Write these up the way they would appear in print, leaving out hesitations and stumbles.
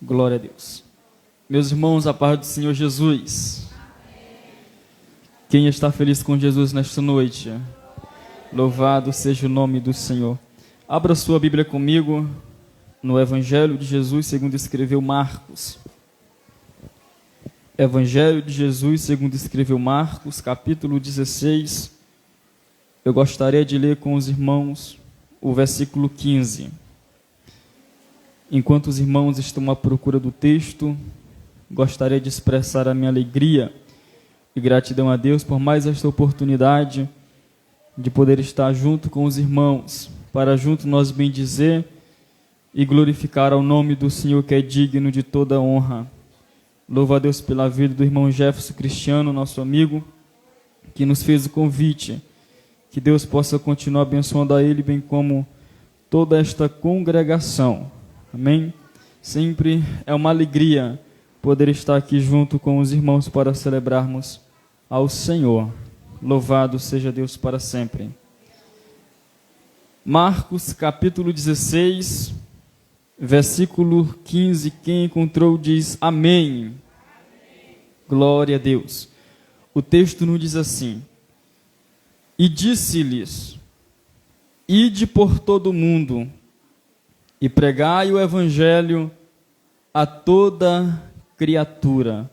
Glória a Deus. Meus irmãos, a paz do Senhor Jesus. Quem está feliz com Jesus nesta noite? Louvado seja o nome do Senhor. Abra sua Bíblia comigo no Evangelho de Jesus segundo escreveu Marcos. Evangelho de Jesus segundo escreveu Marcos, capítulo 16. Eu gostaria de ler com os irmãos o versículo 15. Enquanto os irmãos estão à procura do texto, gostaria de expressar a minha alegria e gratidão a Deus por mais esta oportunidade de poder estar junto com os irmãos, para junto nós bendizer e glorificar ao nome do Senhor, que é digno de toda honra. Louvo a Deus pela vida do irmão Jefferson Cristiano, nosso amigo, que nos fez o convite. Que Deus possa continuar abençoando a ele, bem como toda esta congregação. Amém? Sempre é uma alegria poder estar aqui junto com os irmãos para celebrarmos ao Senhor. Louvado seja Deus para sempre. Marcos capítulo 16, versículo 15. Quem encontrou diz amém. Glória a Deus. O texto nos diz assim: e disse-lhes: ide por todo o mundo e pregai o evangelho a toda criatura.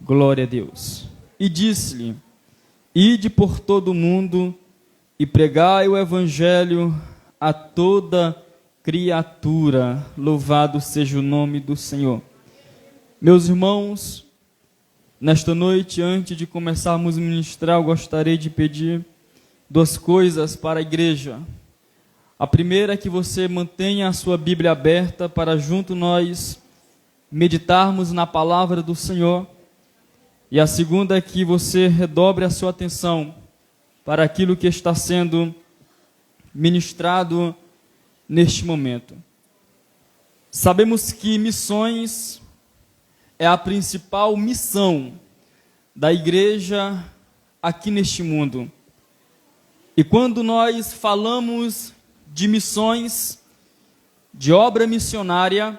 Glória a Deus. E disse-lhe: ide por todo o mundo e pregai o evangelho a toda criatura. Louvado seja o nome do Senhor. Meus irmãos, nesta noite, antes de começarmos a ministrar, eu gostaria de pedir duas coisas para a igreja. A primeira é que você mantenha a sua Bíblia aberta para junto nós meditarmos na palavra do Senhor. E a segunda é que você redobre a sua atenção para aquilo que está sendo ministrado neste momento. Sabemos que missões é a principal missão da igreja aqui neste mundo. E quando nós falamos de missões, de obra missionária,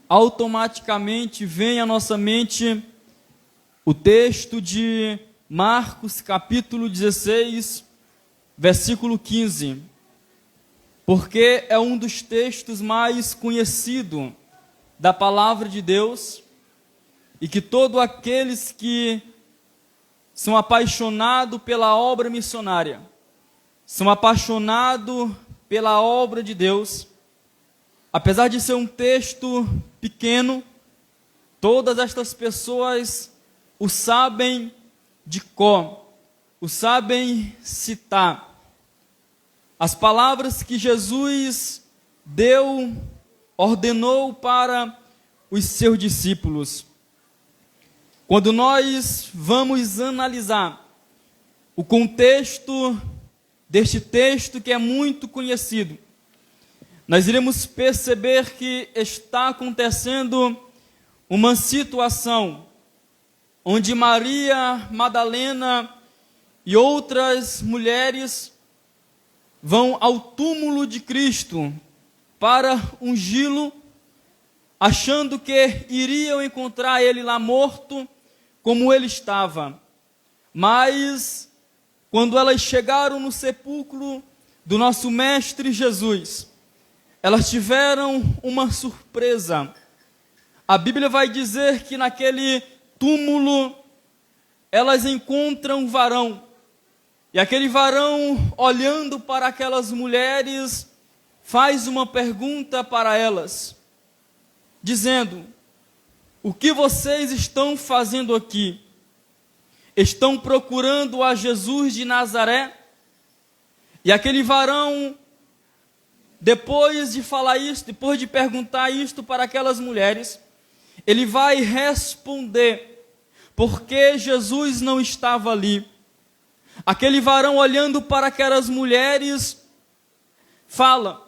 automaticamente vem à nossa mente o texto de Marcos capítulo 16, versículo 15, porque é um dos textos mais conhecidos da palavra de Deus, e que todos aqueles que são apaixonados pela obra missionária, são apaixonados pela obra de Deus, apesar de ser um texto pequeno, todas estas pessoas o sabem de cor, o sabem citar. As palavras que Jesus deu, ordenou para os seus discípulos. Quando nós vamos analisar o contexto deste texto, que é muito conhecido, nós iremos perceber que está acontecendo uma situação onde Maria Madalena e outras mulheres vão ao túmulo de Cristo para ungí-lo, achando que iriam encontrar ele lá morto, como ele estava. Mas quando elas chegaram no sepulcro do nosso Mestre Jesus, elas tiveram uma surpresa. A Bíblia vai dizer que naquele túmulo elas encontram um varão. E aquele varão, olhando para aquelas mulheres, faz uma pergunta para elas, dizendo: o que vocês estão fazendo aqui? Estão procurando a Jesus de Nazaré? E aquele varão, depois de falar isso, depois de perguntar isto para aquelas mulheres, ele vai responder porque Jesus não estava ali. Aquele varão, olhando para aquelas mulheres, fala: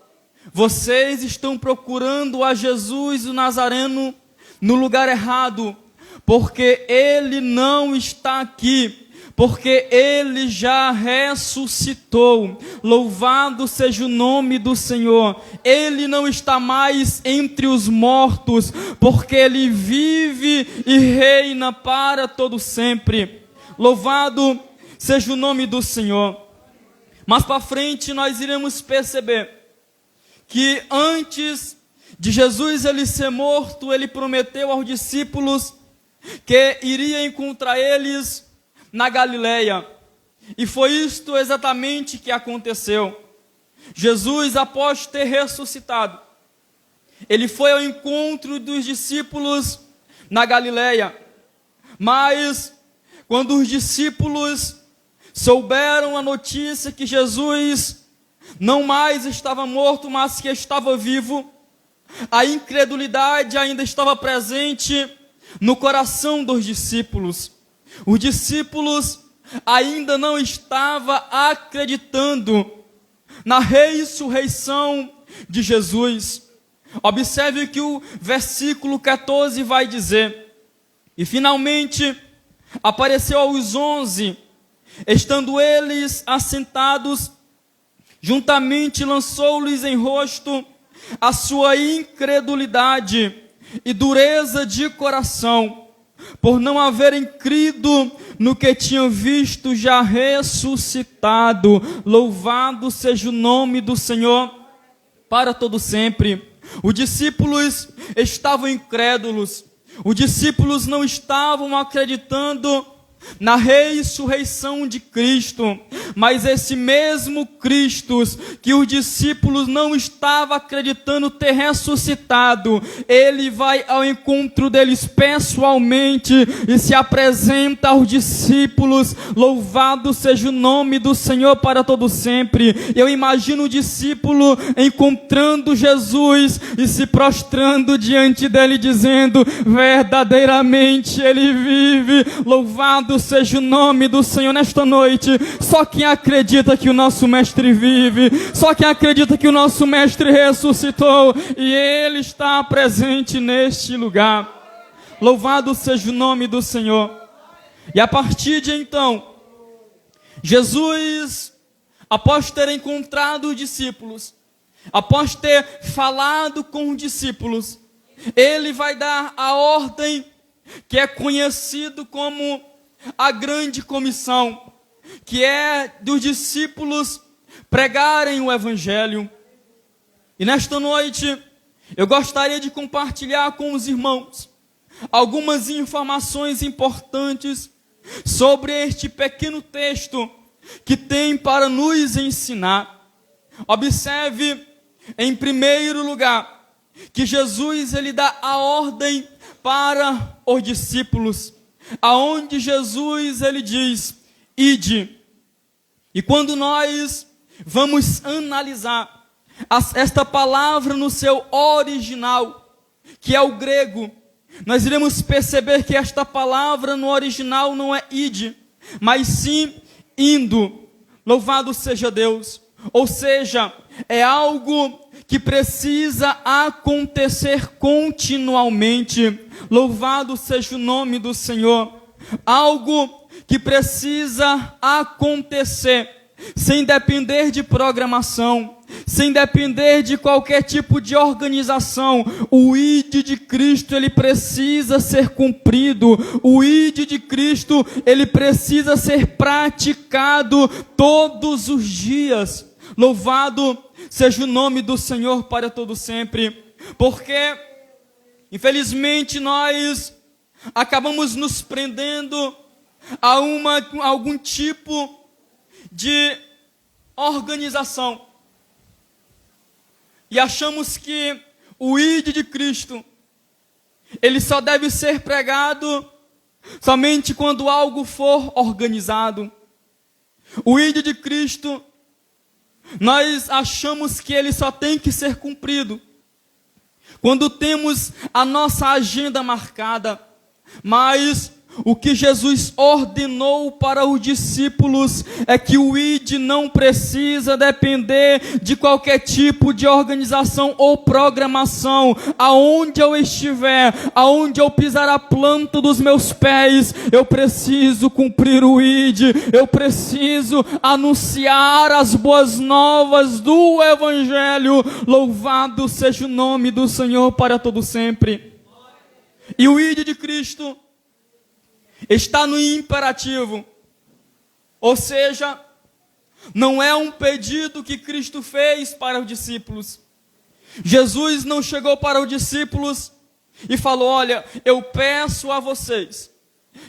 vocês estão procurando a Jesus o Nazareno no lugar errado, porque ele não está aqui, porque ele já ressuscitou. Louvado seja o nome do Senhor. Ele não está mais entre os mortos, porque ele vive e reina para todo sempre. Louvado seja o nome do Senhor. Mas para frente nós iremos perceber que antes de Jesus ele ser morto, ele prometeu aos discípulos que iria encontrar eles na Galileia. E foi isto exatamente que aconteceu. Jesus, após ter ressuscitado, ele foi ao encontro dos discípulos na Galileia. Mas quando os discípulos souberam a notícia que Jesus não mais estava morto, mas que estava vivo, a incredulidade ainda estava presente no coração dos discípulos. Os discípulos ainda não estavam acreditando na ressurreição de Jesus. Observe que o versículo 14 vai dizer: e finalmente apareceu aos 11, estando eles assentados, juntamente lançou-lhes em rosto a sua incredulidade e dureza de coração, por não haverem crido no que tinham visto já ressuscitado. Louvado seja o nome do Senhor para todo sempre. Os discípulos estavam incrédulos, os discípulos não estavam acreditando na ressurreição de Cristo, mas esse mesmo Cristo que os discípulos não estavam acreditando ter ressuscitado, ele vai ao encontro deles pessoalmente e se apresenta aos discípulos. Louvado seja o nome do Senhor para todo sempre. Eu imagino o discípulo encontrando Jesus e se prostrando diante dele, dizendo: verdadeiramente ele vive. Louvado seja o nome do Senhor nesta noite. Só quem acredita que o nosso Mestre vive, só quem acredita que o nosso Mestre ressuscitou, e ele está presente neste lugar. Louvado seja o nome do Senhor. E a partir de então, Jesus, após ter encontrado os discípulos, após ter falado com os discípulos, ele vai dar a ordem que é conhecido como a grande comissão, que é dos discípulos pregarem o evangelho. E nesta noite eu gostaria de compartilhar com os irmãos algumas informações importantes sobre este pequeno texto que tem para nos ensinar. Observe, em primeiro lugar, que Jesus ele dá a ordem para os discípulos, aonde Jesus ele diz: ide. E quando nós vamos analisar esta palavra no seu original, que é o grego, nós iremos perceber que esta palavra no original não é ide, mas sim indo. Louvado seja Deus. Ou seja, é algo que precisa acontecer continuamente. Louvado seja o nome do Senhor. Algo que precisa acontecer sem depender de programação, sem depender de qualquer tipo de organização. O ID de Cristo, ele precisa ser cumprido. O ID de Cristo, ele precisa ser praticado todos os dias. Louvado seja o nome do Senhor para todo sempre. Porque, infelizmente, nós acabamos nos prendendo a algum tipo de organização e achamos que o ID de Cristo ele só deve ser pregado somente quando algo for organizado. O ID de Cristo, nós achamos que ele só tem que ser cumprido quando temos a nossa agenda marcada. Mas O que Jesus ordenou para os discípulos é que o ID não precisa depender de qualquer tipo de organização ou programação. Aonde eu estiver, aonde eu pisar a planta dos meus pés, eu preciso cumprir o ID, eu preciso anunciar as boas novas do Evangelho. Louvado seja o nome do Senhor para todo sempre. E o ID de Cristo está no imperativo, ou seja, não é um pedido que Cristo fez para os discípulos. Jesus não chegou para os discípulos e falou: olha, eu peço a vocês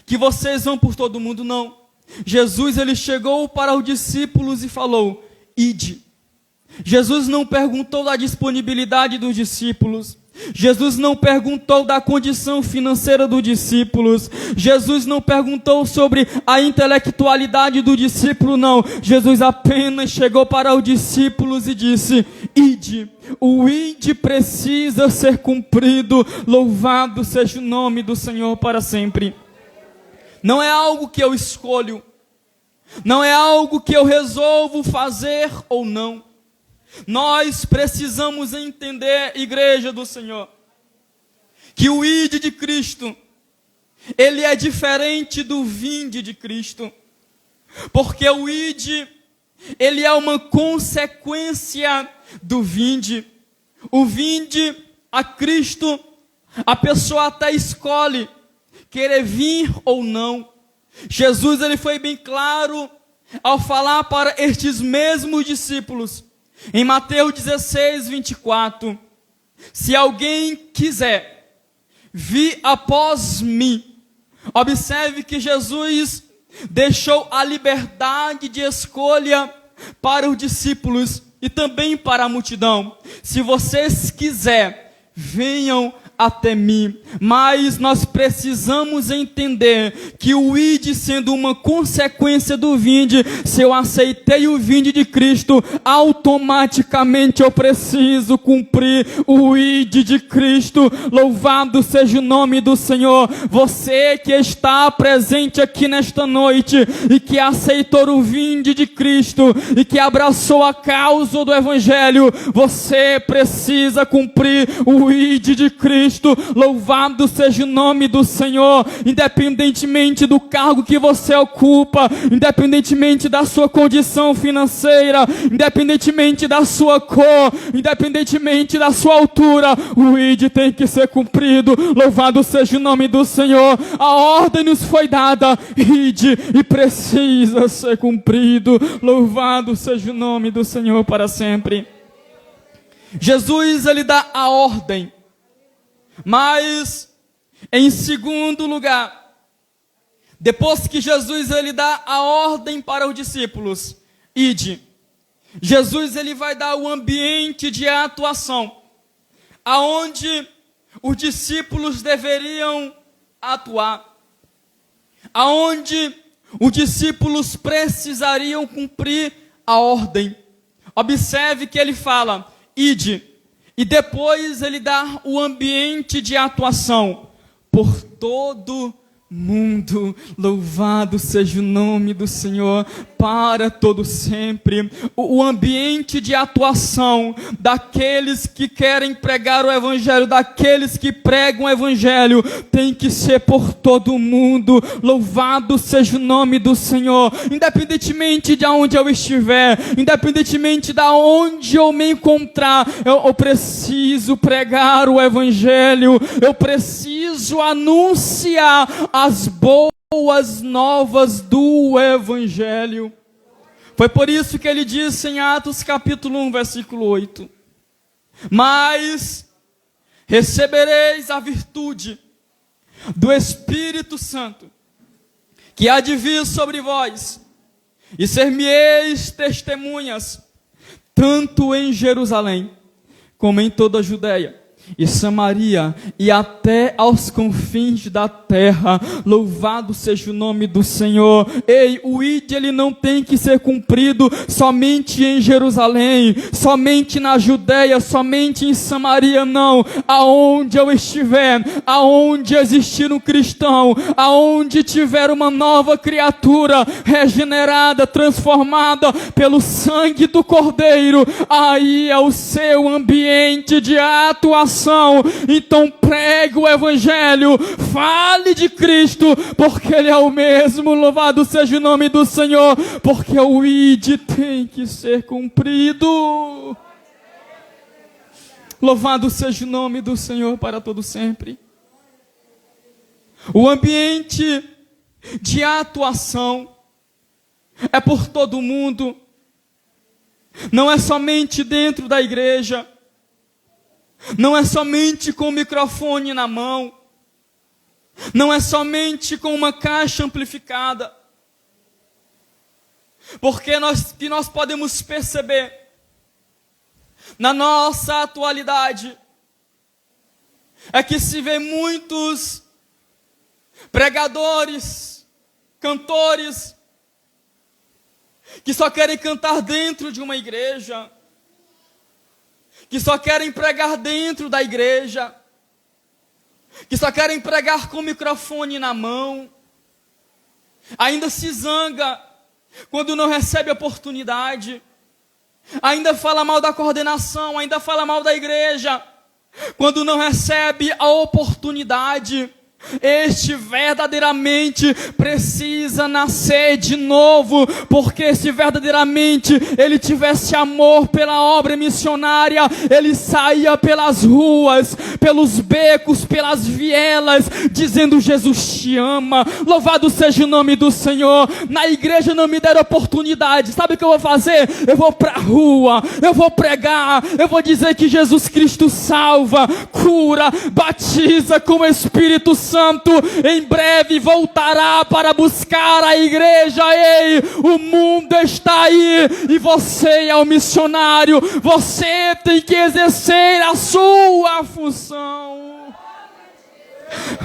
que vocês vão por todo mundo. Não. Jesus, ele chegou para os discípulos e falou: ide. Jesus não perguntou da disponibilidade dos discípulos. Jesus não perguntou da condição financeira dos discípulos. Jesus não perguntou sobre a intelectualidade do discípulo, não. Jesus apenas chegou para os discípulos e disse: ide. O ide precisa ser cumprido. Louvado seja o nome do Senhor para sempre. Não é algo que eu escolho. Não é algo que eu resolvo fazer ou não. Nós precisamos entender, igreja do Senhor, que o ide de Cristo, ele é diferente do vinde de Cristo, porque o ide, ele é uma consequência do vinde. O vinde a Cristo, a pessoa até escolhe querer vir ou não. Jesus, ele foi bem claro ao falar para estes mesmos discípulos, em Mateus 16, 24, se alguém quiser vir após mim. Observe que Jesus deixou a liberdade de escolha para os discípulos e também para a multidão. Se vocês quiserem, venham até mim. Mas nós precisamos entender que o ide, sendo uma consequência do vinde, se eu aceitei o vinde de Cristo, automaticamente eu preciso cumprir o ide de Cristo. Louvado seja o nome do Senhor. Você que está presente aqui nesta noite e que aceitou o vinde de Cristo e que abraçou a causa do Evangelho, você precisa cumprir o ide de Cristo. Louvado seja o nome do Senhor. Independentemente do cargo que você ocupa, independentemente da sua condição financeira, independentemente da sua cor, independentemente da sua altura, o ide tem que ser cumprido. Louvado seja o nome do Senhor. A ordem nos foi dada, ide, e precisa ser cumprido. Louvado seja o nome do Senhor para sempre. Jesus, ele dá a ordem. Mas, em segundo lugar, depois que Jesus, ele dá a ordem para os discípulos, ide, Jesus, ele vai dar o ambiente de atuação, aonde os discípulos deveriam atuar, aonde os discípulos precisariam cumprir a ordem. Observe que ele fala, ide, e depois ele dá o ambiente de atuação por todo mundo. Louvado seja o nome do Senhor para todo sempre. O ambiente de atuação daqueles que querem pregar o Evangelho, daqueles que pregam o Evangelho, tem que ser por todo mundo. Louvado seja o nome do Senhor. Independentemente de onde eu estiver, independentemente de onde eu me encontrar, eu preciso pregar o Evangelho, eu preciso anunciar as boas novas do Evangelho. Foi por isso que ele disse em Atos capítulo 1, versículo 8: mas recebereis a virtude do Espírito Santo, que há de vir sobre vós, e ser-me-eis testemunhas, tanto em Jerusalém, como em toda a Judeia, e Samaria, e até aos confins da terra. Louvado seja o nome do Senhor. Ei, o ID ele não tem que ser cumprido somente em Jerusalém, somente na Judeia, somente em Samaria, não. Aonde eu estiver, aonde existir um cristão, aonde tiver uma nova criatura, regenerada, transformada pelo sangue do Cordeiro, aí é o seu ambiente de atuação. Então pregue o Evangelho, fale de Cristo, porque Ele é o mesmo. Louvado seja o nome do Senhor, porque o ID tem que ser cumprido. Louvado seja o nome do Senhor para todo sempre. O ambiente de atuação é por todo mundo, não é somente dentro da igreja, não é somente com o microfone na mão, não é somente com uma caixa amplificada, porque nós podemos perceber na nossa atualidade é que se vê muitos pregadores, cantores, que só querem cantar dentro de uma igreja, que só querem pregar dentro da igreja, que só querem pregar com o microfone na mão, ainda se zanga quando não recebe oportunidade, ainda fala mal da coordenação, ainda fala mal da igreja, quando não recebe a oportunidade. Este verdadeiramente precisa nascer de novo, porque se verdadeiramente ele tivesse amor pela obra missionária, ele saía pelas ruas, pelos becos, pelas vielas, dizendo: Jesus te ama, louvado seja o nome do Senhor. Na igreja não me deram oportunidade, sabe o que eu vou fazer? Eu vou para a rua, eu vou pregar, eu vou dizer que Jesus Cristo salva, cura, batiza com o Espírito Santo. Em breve voltará para buscar a igreja. Ei, o mundo está aí e você é o missionário. Você tem que exercer a sua função.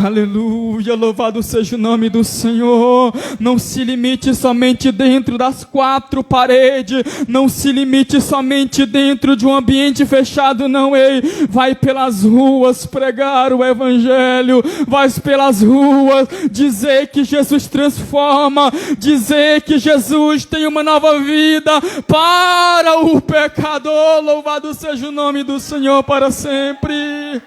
Aleluia, louvado seja o nome do Senhor. Não se limite somente dentro das quatro paredes, não se limite somente dentro de um ambiente fechado, não. Ei, vai pelas ruas pregar o Evangelho, vai pelas ruas dizer que Jesus transforma, dizer que Jesus tem uma nova vida para o pecador. Louvado seja o nome do Senhor para sempre.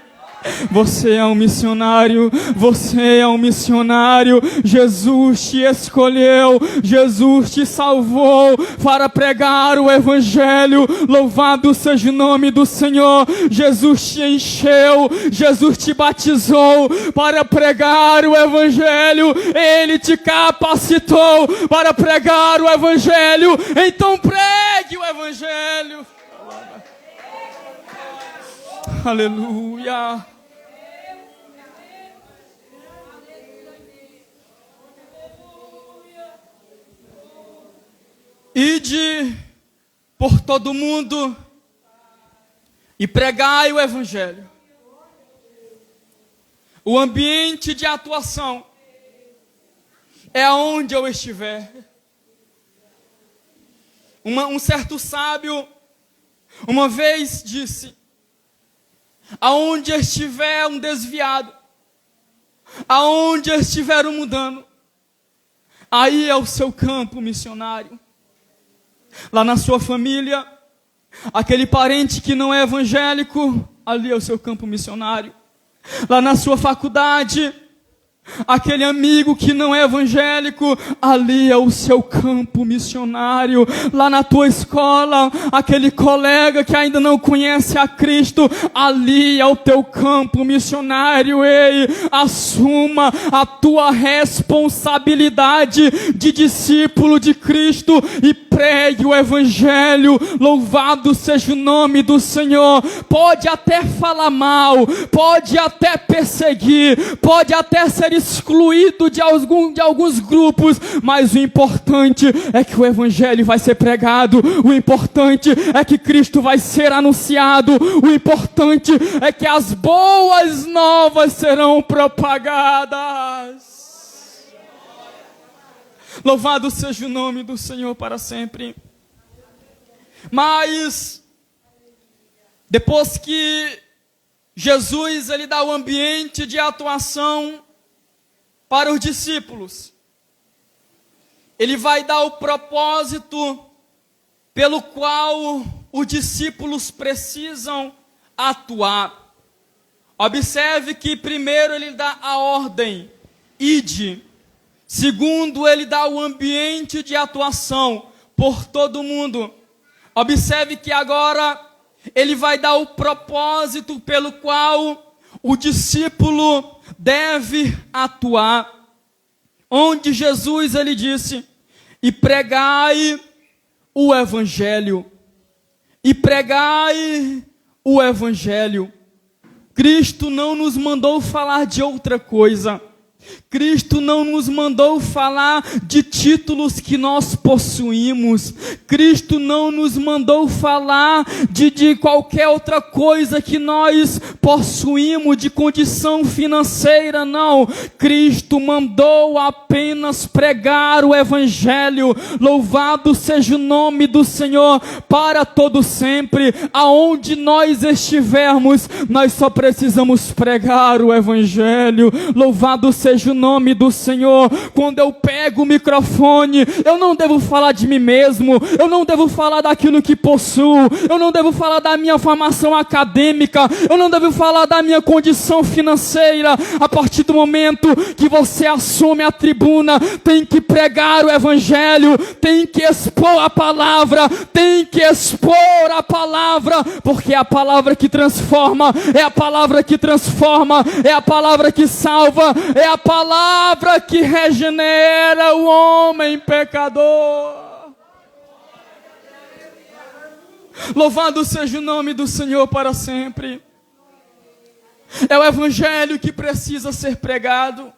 Você é um missionário, você é um missionário. Jesus te escolheu, Jesus te salvou para pregar o Evangelho. Louvado seja o nome do Senhor. Jesus te encheu, Jesus te batizou para pregar o Evangelho. Ele te capacitou para pregar o Evangelho. Então pregue o Evangelho. Aleluia. Ide por todo mundo e pregai o Evangelho. O ambiente de atuação é aonde eu estiver. Um certo sábio uma vez disse: aonde estiver um desviado, aonde estiver um mundano, aí é o seu campo missionário. Lá na sua família, aquele parente que não é evangélico, ali é o seu campo missionário. Lá na sua faculdade, aquele amigo que não é evangélico, ali é o seu campo missionário. Lá na tua escola, aquele colega que ainda não conhece a Cristo, ali é o teu campo missionário. Ei, assuma a tua responsabilidade de discípulo de Cristo e pregue o evangelho. Louvado seja o nome do Senhor. Pode até falar mal, pode até perseguir, pode até ser excluído de alguns grupos, mas o importante é que o evangelho vai ser pregado, o importante é que Cristo vai ser anunciado, o importante é que as boas novas serão propagadas. Louvado seja o nome do Senhor para sempre. Mas depois que Jesus ele dá o ambiente de atuação para os discípulos, ele vai dar o propósito pelo qual os discípulos precisam atuar. Observe que primeiro ele dá a ordem, ide. Segundo, ele dá o ambiente de atuação por todo mundo. Observe que agora ele vai dar o propósito pelo qual o discípulo deve atuar. Onde Jesus ele disse: e pregai o evangelho. E pregai o evangelho. Cristo não nos mandou falar de outra coisa. Cristo não nos mandou falar de títulos que nós possuímos. Cristo não nos mandou falar de qualquer outra coisa que nós possuímos, de condição financeira, não. Cristo mandou apenas pregar o evangelho. Louvado seja o nome do Senhor para todo sempre. Aonde nós estivermos, nós só precisamos pregar o evangelho. Louvado seja o nome do Senhor. Quando eu pego o microfone, eu não devo falar de mim mesmo, eu não devo falar daquilo que possuo, eu não devo falar da minha formação acadêmica, eu não devo falar da minha condição financeira. A partir do momento que você assume a tribuna, tem que pregar o evangelho, tem que expor a palavra, tem que expor a palavra, porque é a palavra que transforma, é a palavra que transforma, é a palavra que salva, é a palavra que regenera o homem pecador. Louvado seja o nome do Senhor para sempre. É o evangelho que precisa ser pregado.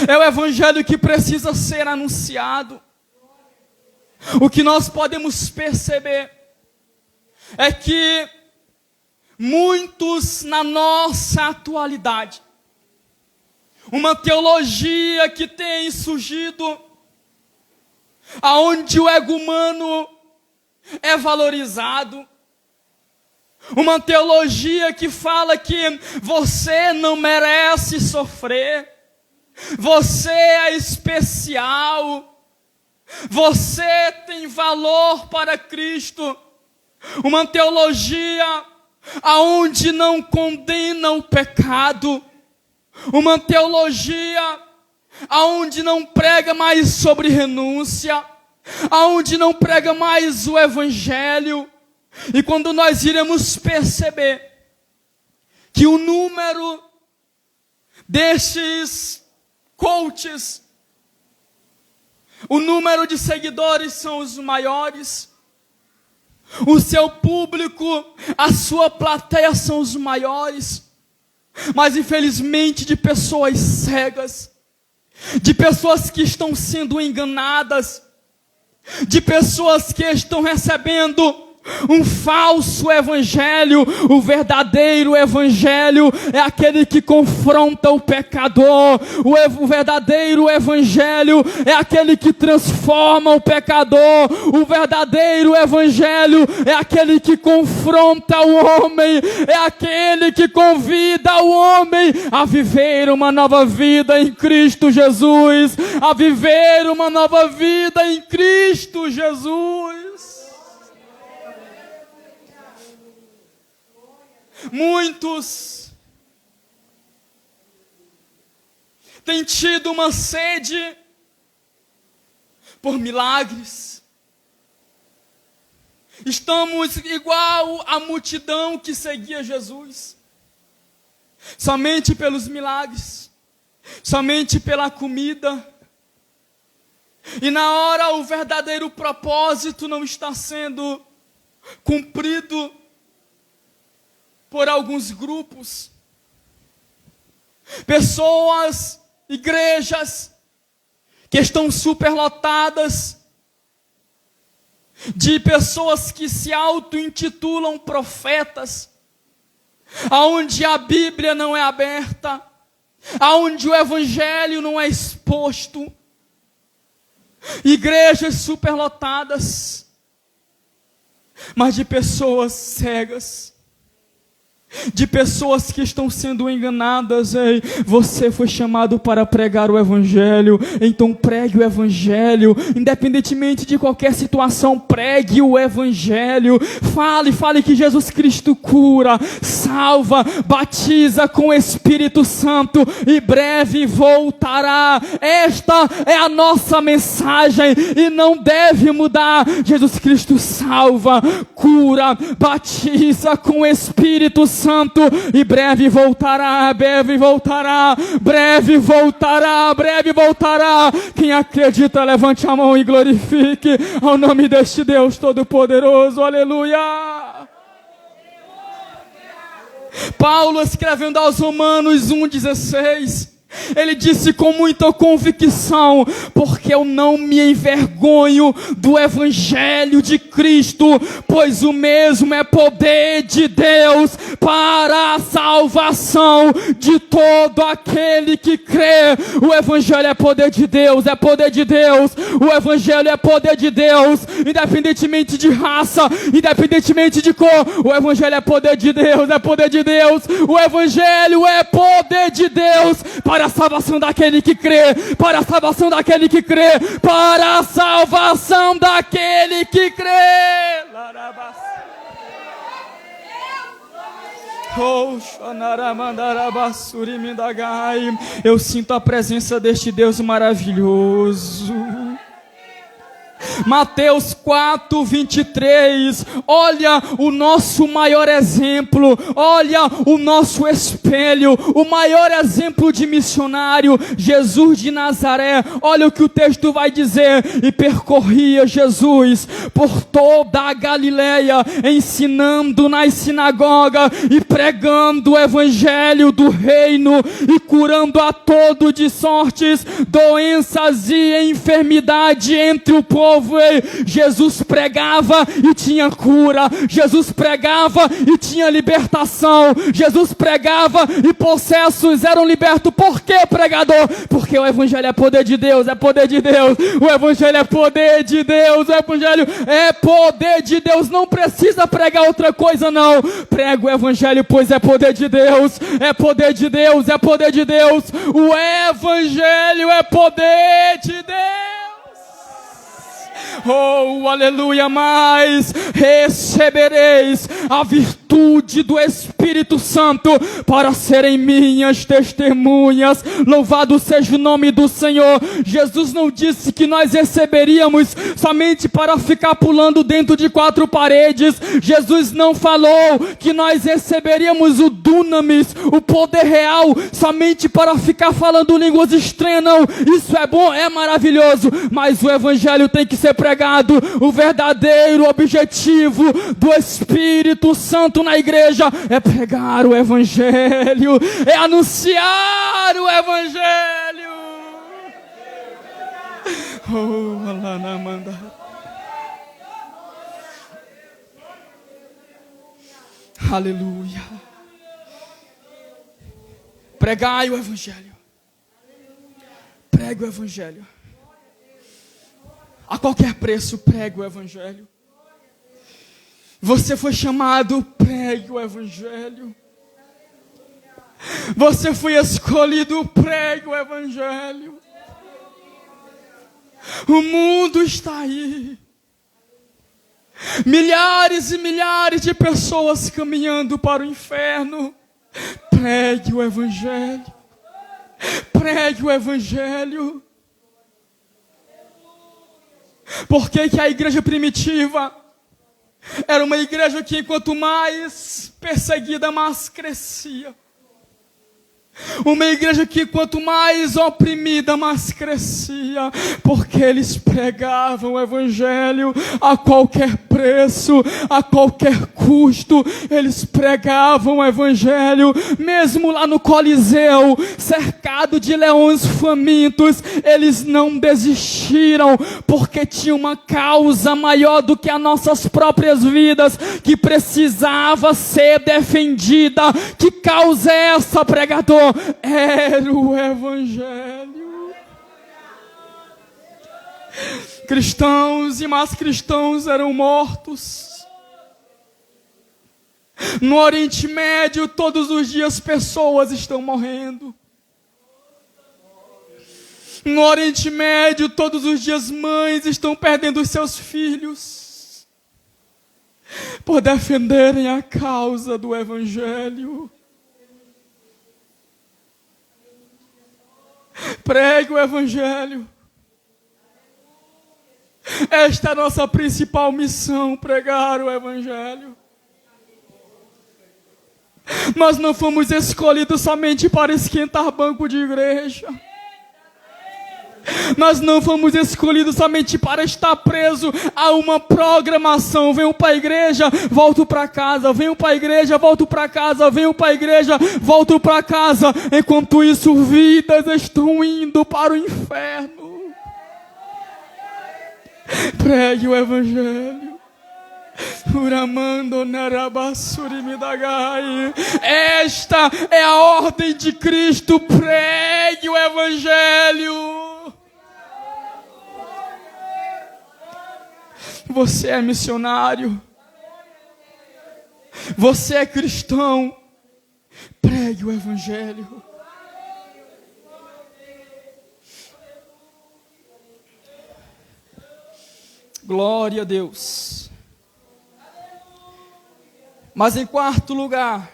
É o evangelho que precisa ser anunciado. O que nós podemos perceber é que muitos na nossa atualidade, uma teologia que tem surgido, aonde o ego humano é valorizado, uma teologia que fala que você não merece sofrer, você é especial, você tem valor para Cristo, uma teologia aonde não condena o pecado, uma teologia aonde não prega mais sobre renúncia, aonde não prega mais o evangelho. E quando nós iremos perceber que o número destes coaches, o número de seguidores são os maiores, o seu público, a sua plateia são os maiores, mas infelizmente de pessoas cegas, de pessoas que estão sendo enganadas, de pessoas que estão recebendo um falso evangelho. O verdadeiro evangelho é aquele que confronta o pecador. O verdadeiro evangelho é aquele que transforma o pecador. O verdadeiro evangelho é aquele que confronta o homem, é aquele que convida o homem a viver uma nova vida em Cristo Jesus, a viver uma nova vida em Cristo Jesus. Muitos têm tido uma sede por milagres. Estamos igual à multidão que seguia Jesus, somente pelos milagres, somente pela comida. E na hora o verdadeiro propósito não está sendo cumprido por alguns grupos, pessoas, igrejas que estão superlotadas de pessoas que se auto-intitulam profetas, aonde a Bíblia não é aberta, aonde o Evangelho não é exposto, igrejas superlotadas, mas de pessoas cegas, de pessoas que estão sendo enganadas. Ei, você foi chamado para pregar o Evangelho, então pregue o Evangelho, independentemente de qualquer situação, pregue o Evangelho, fale que Jesus Cristo cura, salva, batiza com o Espírito Santo, e breve voltará. Esta é a nossa mensagem, e não deve mudar. Jesus Cristo salva, cura, batiza com o Espírito Santo, e breve voltará, breve voltará, breve voltará, breve voltará. Quem acredita, levante a mão e glorifique ao nome deste Deus Todo-Poderoso. Aleluia! Paulo, escrevendo aos Romanos 1,16, ele disse com muita convicção: porque eu não me envergonho do Evangelho de Cristo, pois o mesmo é poder de Deus para a salvação de todo aquele que crê. O Evangelho é poder de Deus, é poder de Deus. O Evangelho é poder de Deus, independentemente de raça, independentemente de cor. O Evangelho é poder de Deus, é poder de Deus. O Evangelho é poder de Deus para a salvação daquele que crê, para a salvação daquele que crê, para a salvação daquele que crê. Eu sinto a presença deste Deus maravilhoso. Mateus 4:23, olha o nosso maior exemplo, olha o nosso espelho, o maior exemplo de missionário, Jesus de Nazaré. Olha o que o texto vai dizer: e percorria Jesus por toda a Galileia, ensinando nas sinagogas e pregando o evangelho do reino e curando a todo de sortes, doenças e enfermidade entre o povo. Jesus pregava e tinha cura, Jesus pregava e tinha libertação, Jesus pregava e possessos eram libertos. Por que, pregador? Porque o Evangelho é poder de Deus, é poder de Deus. O Evangelho é poder de Deus, o Evangelho é poder de Deus. Não precisa pregar outra coisa, não. Prega o Evangelho, pois é poder de Deus, é poder de Deus, é poder de Deus. O Evangelho é poder de Deus. Oh, aleluia, mas recebereis a virtude do Espírito Santo para serem minhas testemunhas. Louvado seja o nome do Senhor. Jesus não disse que nós receberíamos somente para ficar pulando dentro de quatro paredes. Jesus não falou que nós receberíamos o dunamis, o poder real, somente para ficar falando línguas estranhas. Não, isso é bom, é maravilhoso, mas o Evangelho tem que ser pregado. O verdadeiro objetivo do Espírito Santo na igreja é pregar o Evangelho, é anunciar o Evangelho. Oh, Allah na manda. Aleluia. Pregai o Evangelho. Pregue o Evangelho. A qualquer preço, pregue o Evangelho. Você foi chamado, pregue o Evangelho. Você foi escolhido, pregue o Evangelho. O mundo está aí. Milhares e milhares de pessoas caminhando para o inferno. Pregue o Evangelho. Pregue o Evangelho. Por que que a igreja primitiva era uma igreja que, quanto mais perseguida, mais crescia? Uma igreja que quanto mais oprimida, mais crescia, porque eles pregavam o evangelho a qualquer preço, a qualquer custo. Eles pregavam o evangelho, mesmo lá no Coliseu, cercado de leões famintos, eles não desistiram, porque tinha uma causa maior do que as nossas próprias vidas, que precisava ser defendida. Que causa é essa, pregador? Era o evangelho. Cristãos e mais cristãos eram mortos. No Oriente Médio, todos os dias pessoas estão morrendo. No Oriente Médio, todos os dias mães estão perdendo os seus filhos por defenderem a causa do evangelho. Pregue o evangelho. Esta é a nossa principal missão, pregar o evangelho. Nós não fomos escolhidos somente para esquentar banco de igreja. Nós não fomos escolhidos somente para estar preso a uma programação. Venho para a igreja, volto para casa. Venho para a igreja, volto para casa. Venho para a igreja, volto para casa. Enquanto isso, vidas estão indo para o inferno. Pregue o evangelho. Esta é a ordem de Cristo. Pregue o evangelho. Você é missionário. Você é cristão. Pregue o evangelho. Glória a Deus. Mas em quarto lugar,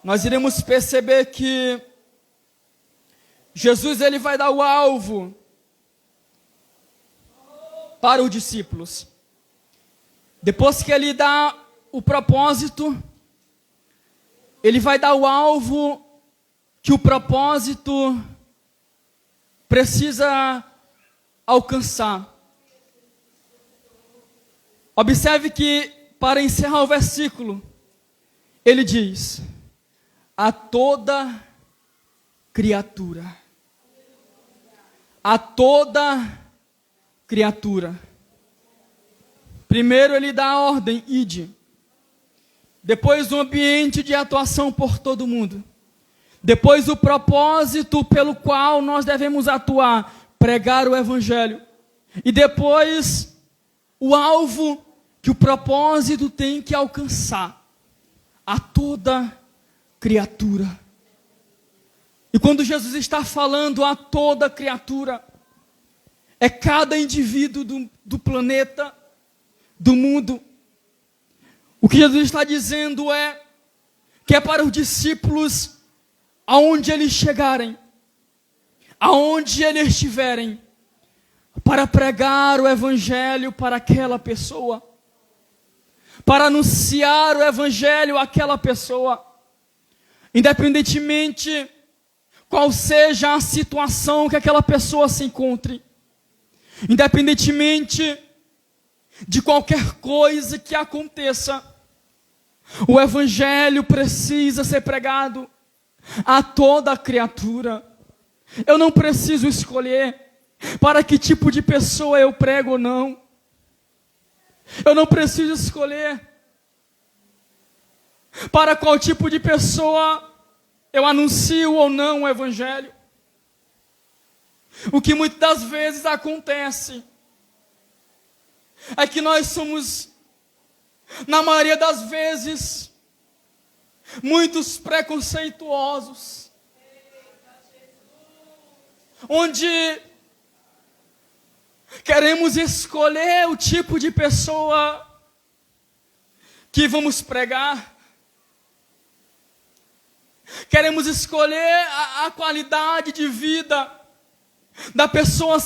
nós iremos perceber que Jesus ele vai dar o alvo para os discípulos. Depois que ele dá o propósito, ele vai dar o alvo que o propósito precisa alcançar. Observe que, para encerrar o versículo, ele diz: a toda criatura. A toda criatura. Primeiro ele dá a ordem, ide. Depois o ambiente de atuação por todo mundo. Depois o propósito pelo qual nós devemos atuar, pregar o evangelho. E depois o alvo que o propósito tem que alcançar, a toda criatura. E quando Jesus está falando a toda criatura, é cada indivíduo do planeta, do mundo. O que Jesus está dizendo é que é para os discípulos, aonde eles chegarem, aonde eles estiverem, para pregar o evangelho para aquela pessoa, para anunciar o evangelho àquela pessoa, independentemente qual seja a situação que aquela pessoa se encontre, independentemente de qualquer coisa que aconteça, o evangelho precisa ser pregado a toda criatura. Eu não preciso escolher para que tipo de pessoa eu prego ou não. Eu não preciso escolher para qual tipo de pessoa eu anuncio ou não o evangelho. O que muitas das vezes acontece é que nós somos, na maioria das vezes, muitos preconceituosos, onde queremos escolher o tipo de pessoa que vamos pregar, queremos escolher a qualidade de vida da pessoa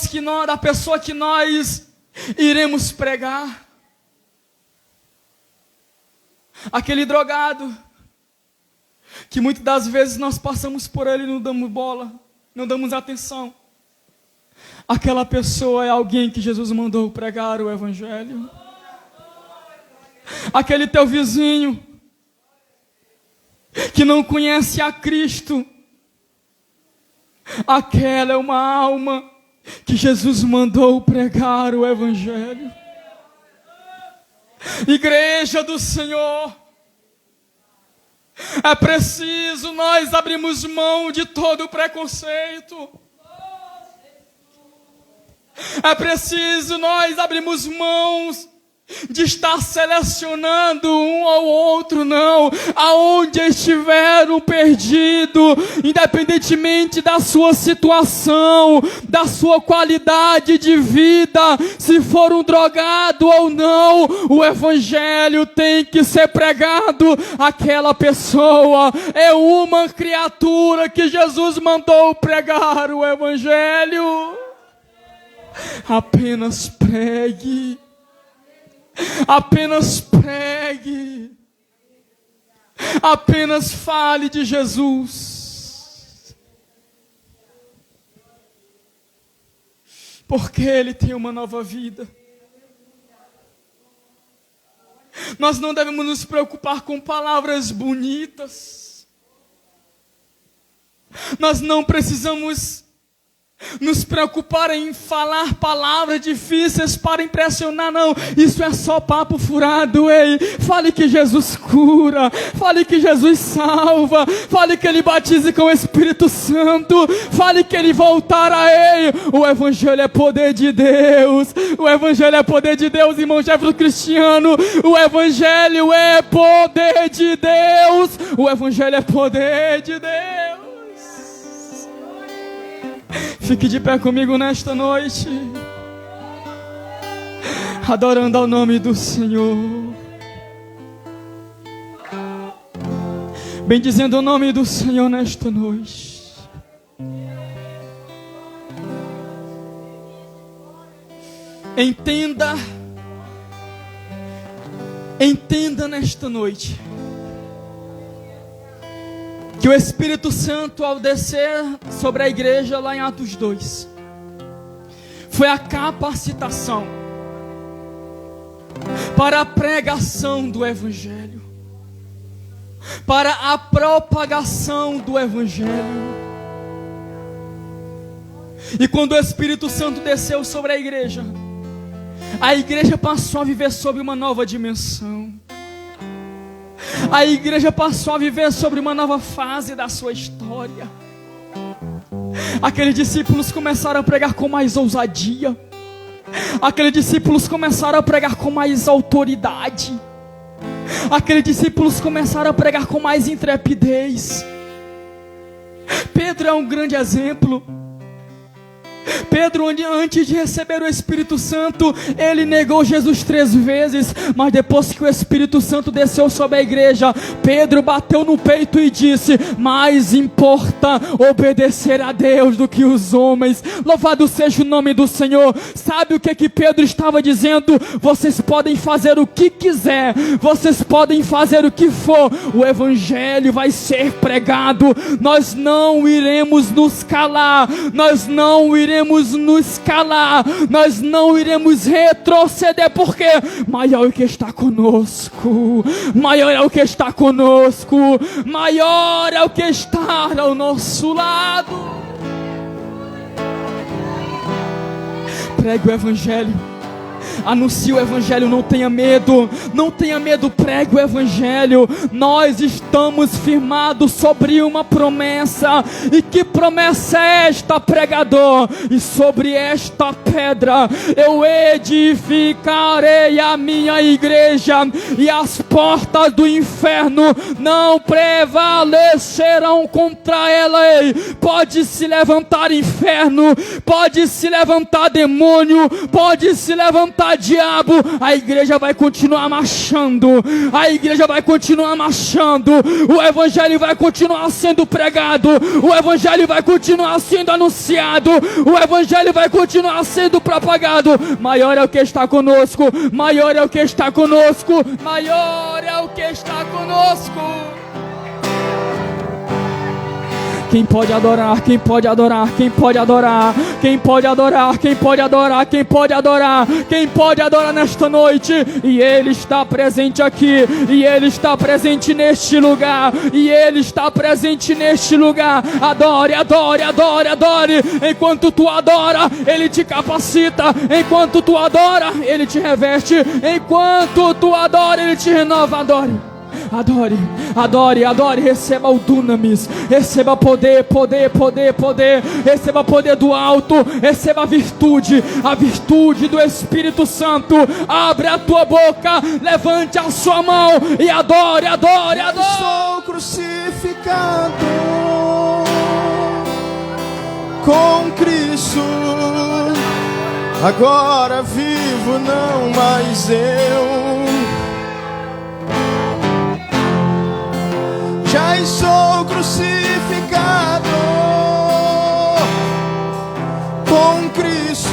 que nós iremos pregar. Aquele drogado que muitas das vezes nós passamos por ele e não damos bola, não damos atenção. Aquela pessoa é alguém que Jesus mandou pregar o Evangelho. Aquele teu vizinho que não conhece a Cristo, aquela é uma alma que Jesus mandou pregar o Evangelho. Igreja do Senhor, é preciso nós abrirmos mão de todo o preconceito. É preciso nós abrirmos mãos de estar selecionando um ou outro, não. Aonde estiver um perdido, independentemente da sua situação, da sua qualidade de vida, se for um drogado ou não, o Evangelho tem que ser pregado. Aquela pessoa é uma criatura que Jesus mandou pregar o Evangelho. Apenas pregue. Apenas pregue. Apenas fale de Jesus. Porque Ele tem uma nova vida. Nós não devemos nos preocupar com palavras bonitas. Nós não precisamos nos preocupar em falar palavras difíceis para impressionar, não. Isso é só papo furado, ei. Fale que Jesus cura, fale que Jesus salva, fale que Ele batize com o Espírito Santo, fale que Ele voltará, ei. O Evangelho é poder de Deus, o Evangelho é poder de Deus, irmão Jefferson Cristiano. O Evangelho é poder de Deus, o Evangelho é poder de Deus. Fique de pé comigo nesta noite, adorando ao nome do Senhor, bendizendo o nome do Senhor nesta noite. Entenda nesta noite que o Espírito Santo, ao descer sobre a igreja lá em Atos 2, foi a capacitação para a pregação do Evangelho, para a propagação do Evangelho. E quando o Espírito Santo desceu sobre a igreja passou a viver sob uma nova dimensão. A igreja passou a viver sobre uma nova fase da sua história. Aqueles discípulos começaram a pregar com mais ousadia. Aqueles discípulos começaram a pregar com mais autoridade. Aqueles discípulos começaram a pregar com mais intrepidez. Pedro é um grande exemplo. Pedro, antes de receber o Espírito Santo, ele negou Jesus 3 vezes, mas depois que o Espírito Santo desceu sobre a igreja, Pedro bateu no peito e disse: mais importa obedecer a Deus do que os homens. Louvado seja o nome do Senhor. Sabe o que Pedro estava dizendo? Vocês podem fazer o que quiser, vocês podem fazer o que for, o Evangelho vai ser pregado. Nós não iremos nos calar, nós não iremos nos calar, nós não iremos retroceder, porque maior é o que está conosco, maior é o que está conosco, maior é o que está ao nosso lado. Pregue o Evangelho, anuncie o Evangelho, não tenha medo, pregue o Evangelho. Nós estamos firmados sobre uma promessa. E que promessa é esta, pregador? E sobre esta pedra eu edificarei a minha igreja, e as portas do inferno não prevalecerão contra ela. Ei, pode se levantar inferno, pode se levantar demônio, pode se levantar diabo, a igreja vai continuar marchando, a igreja vai continuar marchando, o Evangelho vai continuar sendo pregado, o Evangelho vai continuar sendo anunciado, o Evangelho vai continuar sendo propagado. Maior é o que está conosco, maior é o que está conosco, maior é o que está conosco. Quem pode adorar, quem pode adorar, quem pode adorar, quem pode adorar, quem pode adorar, quem pode adorar, quem pode adorar nesta noite. E Ele está presente aqui, e Ele está presente neste lugar, e Ele está presente neste lugar. Adore, adore, adore, adore. Enquanto tu adora, Ele te capacita. Enquanto tu adora, Ele te reveste. Enquanto tu adora, Ele te renova. Adore. Adore, adore, adore, receba o dunamis, receba poder, poder, poder, poder, receba poder do alto, receba a virtude do Espírito Santo. Abre a tua boca, levante a sua mão e adore, adore, adore. Sou crucificado com Cristo, agora vivo, não mais eu. Já estou crucificado com Cristo,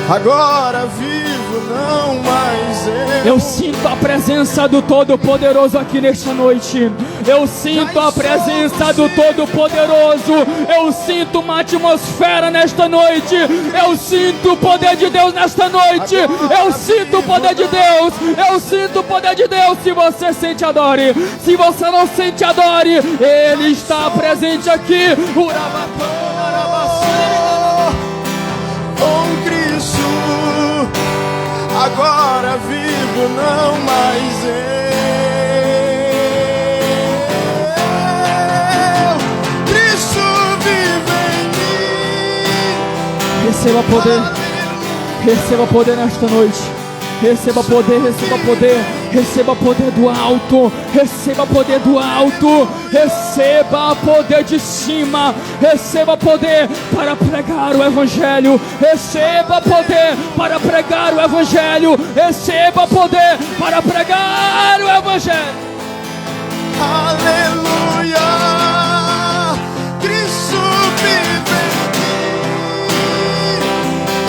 agora vivo, não mais eu. Eu sinto a presença do Todo-Poderoso aqui nesta noite. Eu sinto a presença do Todo-Poderoso. Eu sinto uma atmosfera nesta noite. Eu sinto o poder de Deus nesta noite. Eu sinto o poder de Deus. Eu sinto o poder de Deus. Se você sente, adore. Se você não sente, adore. Ele está presente aqui. Com Cristo, agora vivo, não mais eu. Cristo vive em mim. Receba poder. Receba poder nesta noite. Receba poder, receba poder. Receba poder do alto. Receba poder do alto. Receba poder de cima. Receba poder para pregar o Evangelho. Receba poder para pregar o Evangelho. Receba poder para pregar o Evangelho. Aleluia. Cristo vive em mim.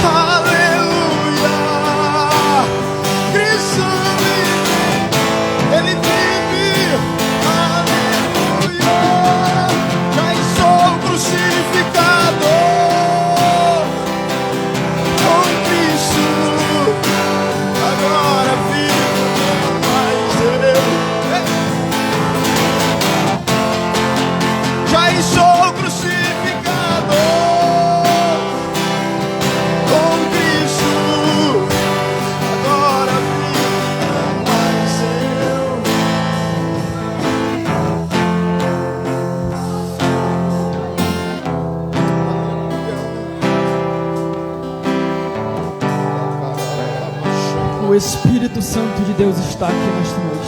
Aleluia. Cristo vive. Ele vive. Aleluia. Já estou crucificado com Cristo, agora vivo, não mais eu. Já estou crucificado com Cristo, agora vivo, não mais eu. O Espírito Santo de Deus está aqui nesta noite.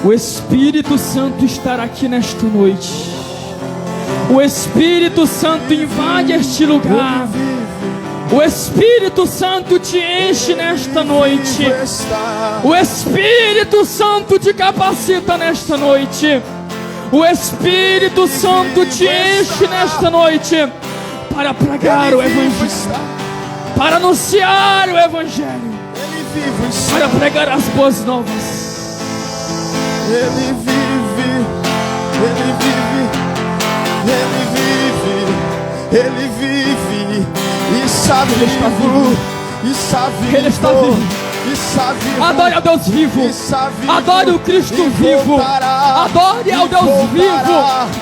O Espírito Santo estará aqui nesta noite. O Espírito Santo invade este lugar. O Espírito Santo te enche nesta noite. O Espírito Santo te capacita nesta noite. O Espírito Santo te enche nesta noite para pregar o Evangelho, para anunciar o Evangelho, para pregar as boas novas. Ele vive, Ele vive, Ele vive, Ele vive, e está vivo, e está vivo, Ele está vivo. e está vivo. Adore ao Deus vivo, Está vivo, adore o Cristo e vivo, voltará, adore ao e Deus voltará, vivo,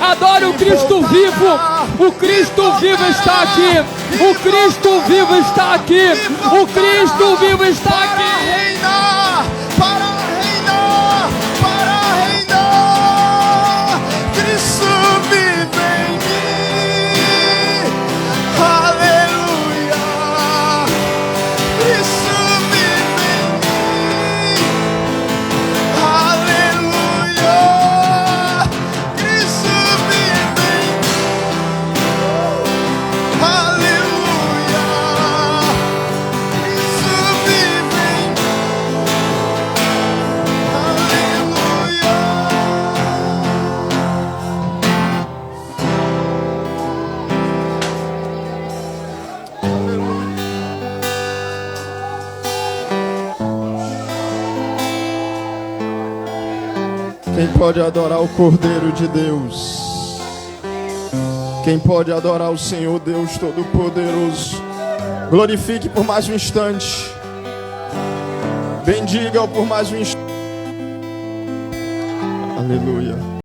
adore o e Cristo voltará, vivo. O Cristo vivo está aqui, o Cristo vivo está aqui, o Cristo vivo está para aqui. reinar, para reinar, para reinar. Cristo vive em mim. Aleluia. Cristo vive em mim. Aleluia. Cristo vive em mim. Aleluia. Cristo vive em mim. Quem pode adorar o Cordeiro de Deus? Quem pode adorar o Senhor Deus Todo-Poderoso? Glorifique por mais um instante. Bendiga-o por mais um instante. Aleluia.